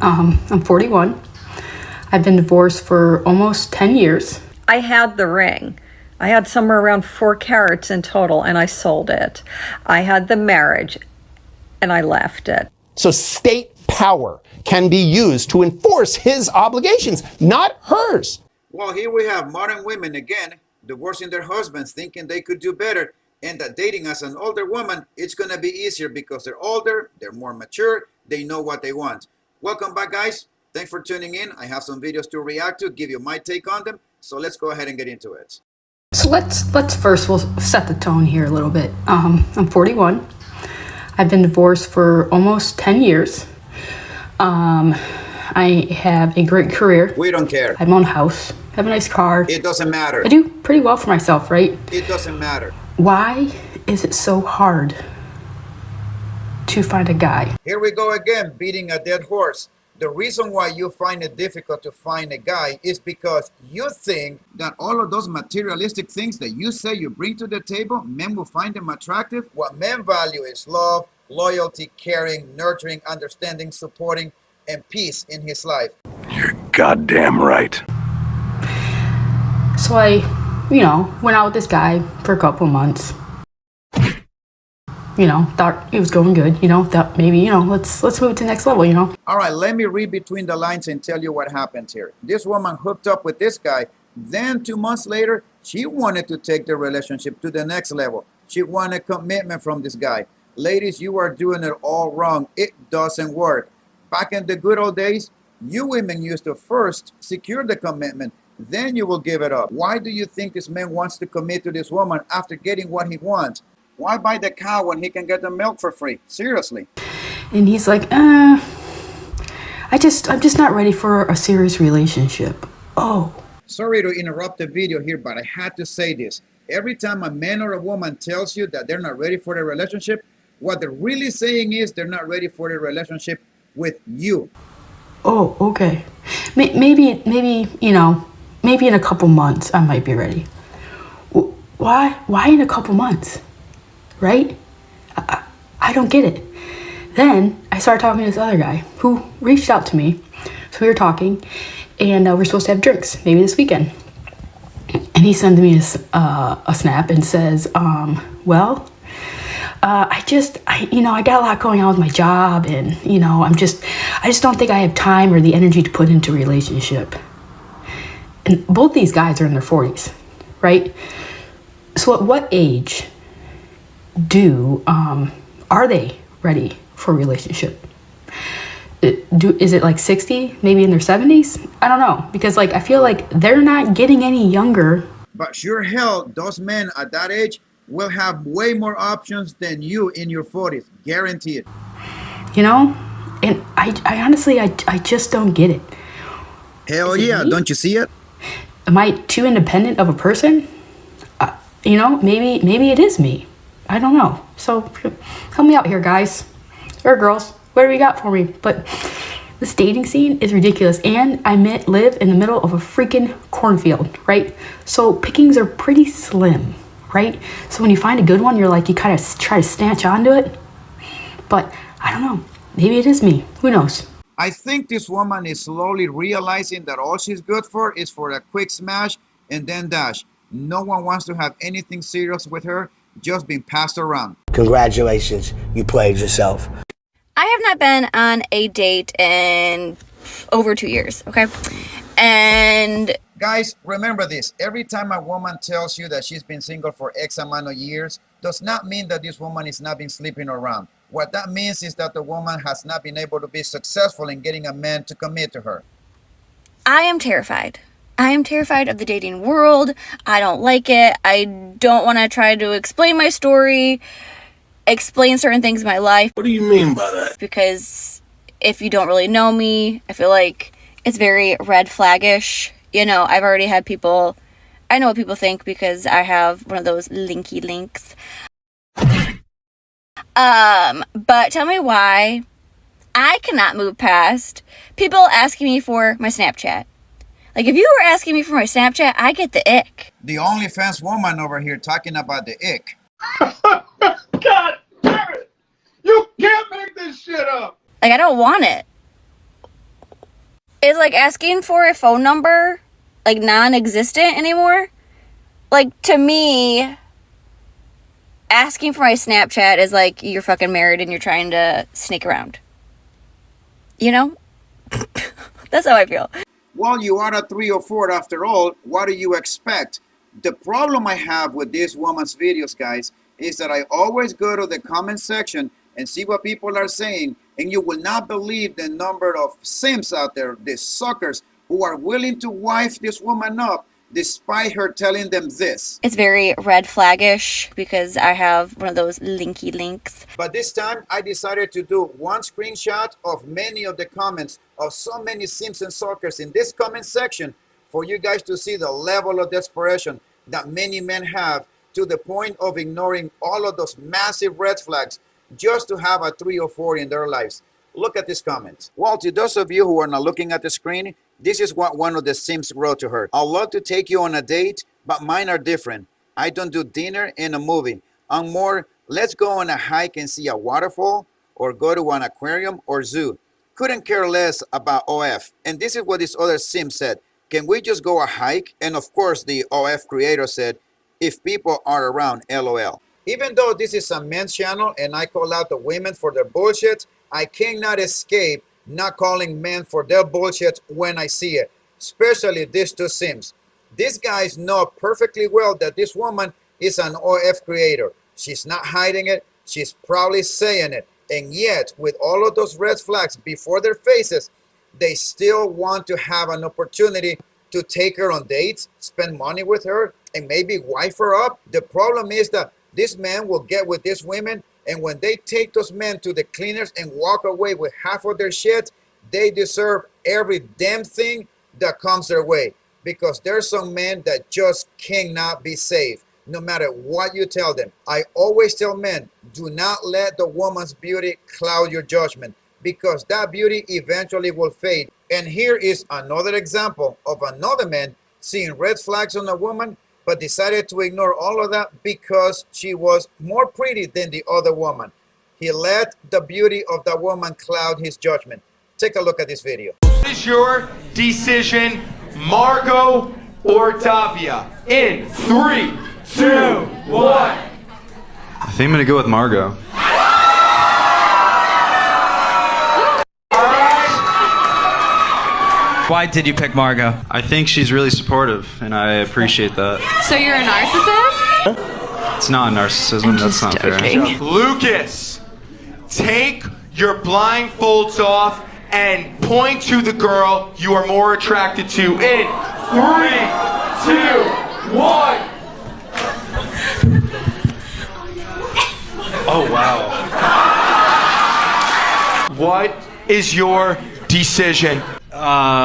I'm 41. I've been divorced for almost 10 years. I had the ring. I had somewhere around 4 carats in total, and I sold it. I had the marriage, and I left it. So state power can be used to enforce his obligations, not hers. Well, here we have modern women again, divorcing their husbands, thinking they could do better, and that dating as an older woman, it's going to be easier because they're older, they're more mature, they know what they want. Welcome back, guys. Thanks for tuning in. I have some videos to react to, give you my take on them. So let's go ahead and get into it. So let's first, we'll set the tone here a little bit. I'm 41. I've been divorced for almost 10 years. I have a great career. We don't care. I have my own house. I have a nice car. It doesn't matter. I do pretty well for myself, right? It doesn't matter. Why is it so hard to find a guy? Here we go again, beating a dead horse. The reason why you find it difficult to find a guy is because you think that all of those materialistic things that you say you bring to the table, men will find them attractive. What men value is love, loyalty, caring, nurturing, understanding, supporting, and peace in his life. You're goddamn right. So I, went out with this guy for a couple months. Thought it was going good, thought maybe, let's move to the next level, All right, let me read between the lines and tell you what happened here. This woman hooked up with this guy. Then 2 months later, she wanted to take the relationship to the next level. She wanted commitment from this guy. Ladies, you are doing it all wrong. It doesn't work. Back in the good old days, you women used to first secure the commitment, then you will give it up. Why do you think this man wants to commit to this woman after getting what he wants? Why buy the cow when he can get the milk for free? Seriously. And he's like, I'm just not ready for a serious relationship. Oh. Sorry to interrupt the video here, but I had to say this. Every time a man or a woman tells you that they're not ready for the relationship, what they're really saying is they're not ready for the relationship with you. Oh, okay. Maybe in a couple months I might be ready. Why in a couple months? Right? I don't get it. Then I started talking to this other guy who reached out to me. So we were talking, and we're supposed to have drinks maybe this weekend. And he sends me a snap and says, I got a lot going on with my job, and I just don't think I have time or the energy to put into a relationship. And both these guys are in their 40s, right? So at what age are they ready for a relationship? Is it like 60, maybe in their 70s? I don't know, because I feel like they're not getting any younger. But sure hell, those men at that age will have way more options than you in your 40s, guaranteed. And I honestly, I just don't get it. Hell yeah, don't you see it? Am I too independent of a person? Maybe it is me. I don't know. So help me out here, guys or girls. Whatever you got for me. But this dating scene is ridiculous. And I live in the middle of a freaking cornfield, right? So pickings are pretty slim, right? So when you find a good one, you kind of try to snatch onto it. But I don't know. Maybe it is me. Who knows? I think this woman is slowly realizing that all she's good for is for a quick smash and then dash. No one wants to have anything serious with her, just being passed around. Congratulations, you played yourself. I have not been on a date in over 2 years, okay? And guys, remember this. Every time a woman tells you that she's been single for X amount of years, does not mean that this woman is not been sleeping around. What that means is that the woman has not been able to be successful in getting a man to commit to her. I am terrified. I am terrified of the dating world. I don't like it. I don't want to try to explain my story, explain certain things in my life. What do you mean by that? Because if you don't really know me, I feel like it's very red flaggish. I've already had people, I know what people think because I have one of those linky links. But tell me why I cannot move past people asking me for my Snapchat. If you were asking me for my Snapchat, I get the ick. The OnlyFans woman over here talking about the ick. God damn it! You can't make this shit up! I don't want it. Is like asking for a phone number like non-existent anymore? Like, to me, asking for my Snapchat is like you're fucking married and you're trying to sneak around. You know? That's how I feel. Well, you are a 3 or 4 after all. What do you expect? The problem I have with this woman's videos, guys, is that I always go to the comment section and see what people are saying, and you will not believe the number of simps out there, the suckers, who are willing to wife this woman up despite her telling them this. It's very red flaggish because I have one of those linky links. But this time I decided to do one screenshot of many of the comments of so many simps and suckers in this comment section for you guys to see the level of desperation that many men have, to the point of ignoring all of those massive red flags just to have a 3 or 4 in their lives. Look at this comment. Well, to those of you who are not looking at the screen, this is what one of the simps wrote to her. I'd love to take you on a date, but mine are different. I don't do dinner and a movie. I'm more, let's go on a hike and see a waterfall, or go to an aquarium or zoo. Couldn't care less about OF. And this is what this other simp said. Can we just go a hike? And of course, the OF creator said, if people are around, LOL. Even though this is a men's channel and I call out the women for their bullshit, I cannot escape not calling men for their bullshit when I see it, especially these two sims. These guys know perfectly well that this woman is an OF creator. She's not hiding it. She's proudly saying it. And yet, with all of those red flags before their faces, they still want to have an opportunity to take her on dates, spend money with her, and maybe wife her up. The problem is that this man will get with these women, and when they take those men to the cleaners and walk away with half of their shit, they deserve every damn thing that comes their way. Because there's some men that just cannot be saved, no matter what you tell them. I always tell men, do not let the woman's beauty cloud your judgment, because that beauty eventually will fade. And here is another example of another man seeing red flags on a woman, but decided to ignore all of that because she was more pretty than the other woman. He let the beauty of that woman cloud his judgment. Take a look at this video. Is your decision Margot or Tavia? In 3, 2, 1. I think I'm gonna go with Margot. Why did you pick Margot? I think she's really supportive, and I appreciate that. So you're a narcissist? It's not narcissism, that's not fair. Lucas, take your blindfolds off and point to the girl you are more attracted to. In 3, 2, 1. Oh, wow. What is your decision? Yeah.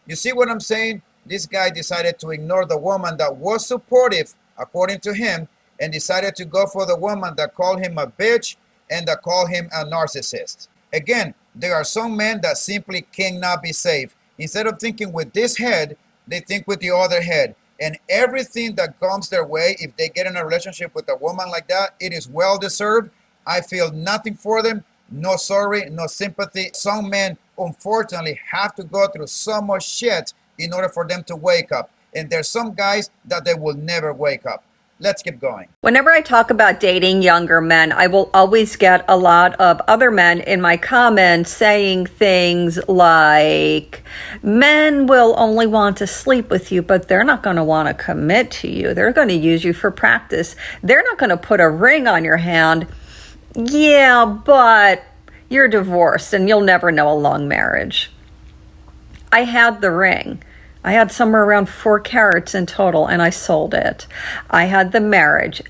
You see what I'm saying? This guy decided to ignore the woman that was supportive, according to him, and decided to go for the woman that called him a bitch and that called him a narcissist. Again, there are some men that simply cannot be saved. Instead of thinking with this head, they think with the other head. And everything that comes their way, if they get in a relationship with a woman like that, it is well deserved. I feel nothing for them. No sorry, no sympathy. Some men, unfortunately, have to go through so much shit in order for them to wake up. And there's some guys that they will never wake up. Let's keep going. Whenever I talk about dating younger men, I will always get a lot of other men in my comments saying things like, men will only want to sleep with you, but they're not going to want to commit to you. They're going to use you for practice. They're not going to put a ring on your hand. Yeah, but you're divorced and you'll never know a long marriage. I had the ring. I had somewhere around 4 carats in total, and I sold it. I had the marriage,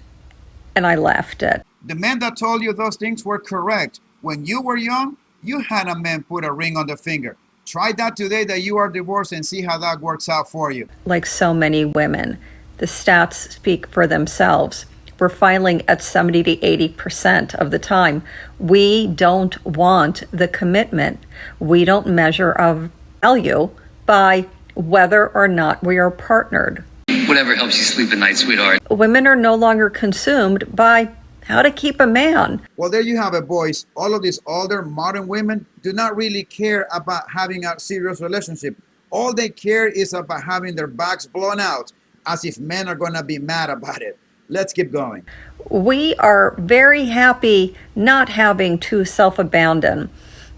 and I left it. The men that told you those things were correct. When you were young, you had a man put a ring on the finger. Try that today that you are divorced and see how that works out for you. Like so many women, the stats speak for themselves. We're filing at 70 to 80% of the time. We don't want the commitment. We don't measure our value by whether or not we are partnered. Whatever helps you sleep at night, sweetheart. Women are no longer consumed by how to keep a man. Well, there you have it, boys. All of these older modern women do not really care about having a serious relationship. All they care is about having their backs blown out, as if men are going to be mad about it. Let's keep going. We are very happy not having to self-abandon.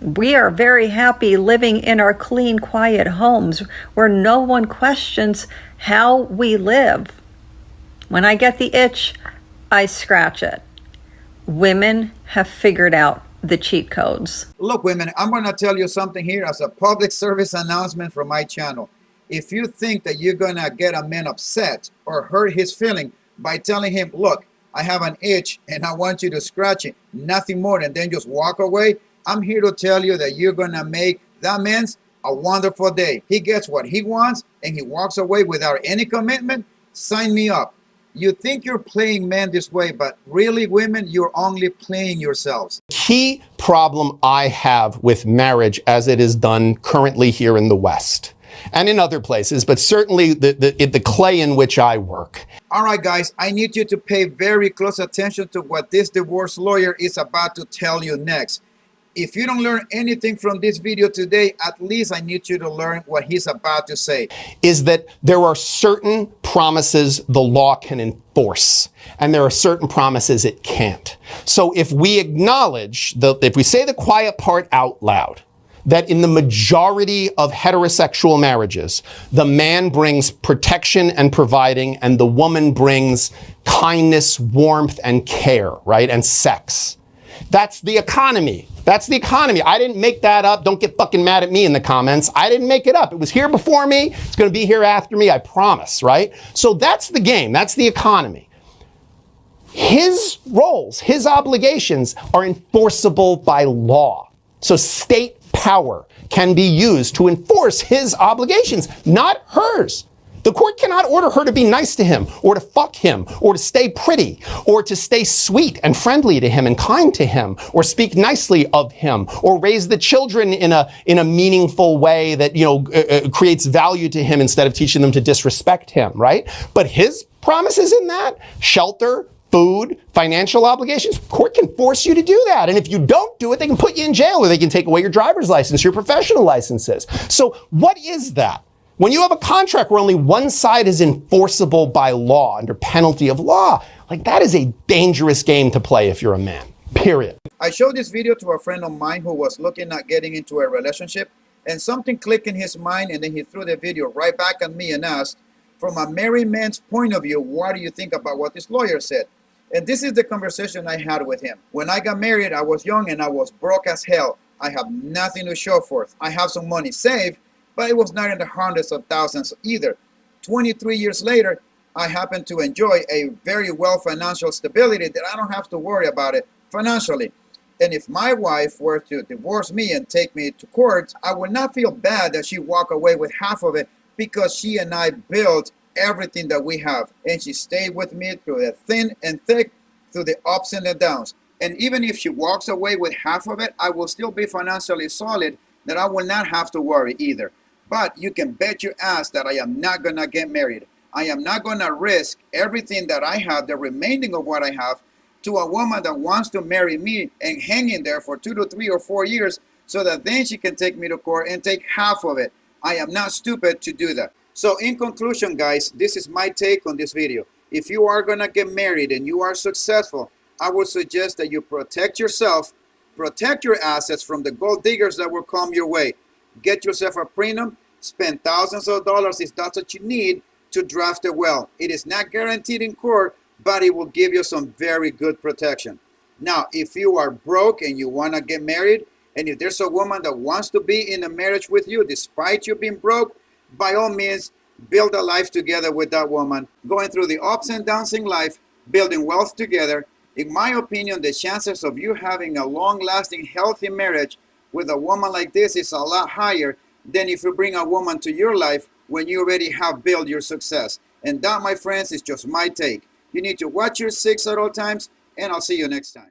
We are very happy living in our clean, quiet homes where no one questions how we live. When I get the itch, I scratch it. Women have figured out the cheat codes. Look, women, I'm going to tell you something here as a public service announcement from my channel. If you think that you're going to get a man upset or hurt his feeling by telling him, look, I have an itch and I want you to scratch it, nothing more, and then just walk away, I'm here to tell you that you're going to make that man's a wonderful day. He gets what he wants and he walks away without any commitment. Sign me up. You think you're playing men this way, but really, women, you're only playing yourselves. Key problem I have with marriage as it is done currently here in the West and in other places, but certainly the clay in which I work. All right, guys, I need you to pay very close attention to what this divorce lawyer is about to tell you next. If you don't learn anything from this video today, at least I need you to learn what he's about to say. Is that there are certain promises the law can enforce, and there are certain promises it can't. So if we acknowledge, if we say the quiet part out loud, that in the majority of heterosexual marriages, the man brings protection and providing, and the woman brings kindness, warmth, and care, right? And sex. That's the economy. That's the economy. I didn't make that up. Don't get fucking mad at me in the comments. I didn't make it up. It was here before me. It's going to be here after me. I promise, right? So that's the game. That's the economy. His roles, his obligations are enforceable by law. So state power can be used to enforce his obligations, not hers. The court cannot order her to be nice to him, or to fuck him, or to stay pretty, or to stay sweet and friendly to him and kind to him, or speak nicely of him, or raise the children in a meaningful way that, creates value to him instead of teaching them to disrespect him, right? But his promises in that, shelter, food, financial obligations, court can force you to do that. And if you don't do it, they can put you in jail, or they can take away your driver's license, your professional licenses. So what is that? When you have a contract where only one side is enforceable by law, under penalty of law, like that is a dangerous game to play if you're a man, period. I showed this video to a friend of mine who was looking at getting into a relationship, and something clicked in his mind, and then he threw the video right back at me and asked, from a married man's point of view, what do you think about what this lawyer said? And this is the conversation I had with him. When I got married, I was young and I was broke as hell. I have nothing to show for it. I have some money saved, but it was not in the hundreds of thousands either. 23 years later, I happen to enjoy a very well financial stability that I don't have to worry about it financially. And if my wife were to divorce me and take me to court, I would not feel bad that she walked away with half of it, because she and I built everything that we have. And she stayed with me through the thin and thick, through the ups and the downs. And even if she walks away with half of it, I will still be financially solid, that I will not have to worry either. But you can bet your ass that I am not going to get married. I am not going to risk everything that I have, the remaining of what I have, to a woman that wants to marry me and hang in there for 2 to 3 or 4 years so that then she can take me to court and take half of it. I am not stupid to do that. So in conclusion, guys, this is my take on this video. If you are going to get married and you are successful, I would suggest that you protect yourself, protect your assets from the gold diggers that will come your way. Get yourself a prenup, spend thousands of dollars if that's what you need to draft it well. It is not guaranteed in court, but it will give you some very good protection. Now, if you are broke and you want to get married, and if there's a woman that wants to be in a marriage with you despite you being broke, by all means, build a life together with that woman, going through the ups and downs in life, building wealth together. In my opinion, the chances of you having a long-lasting, healthy marriage with a woman like this is a lot higher than if you bring a woman to your life when you already have built your success. And that, my friends, is just my take. You need to watch your 6 at all times, and I'll see you next time.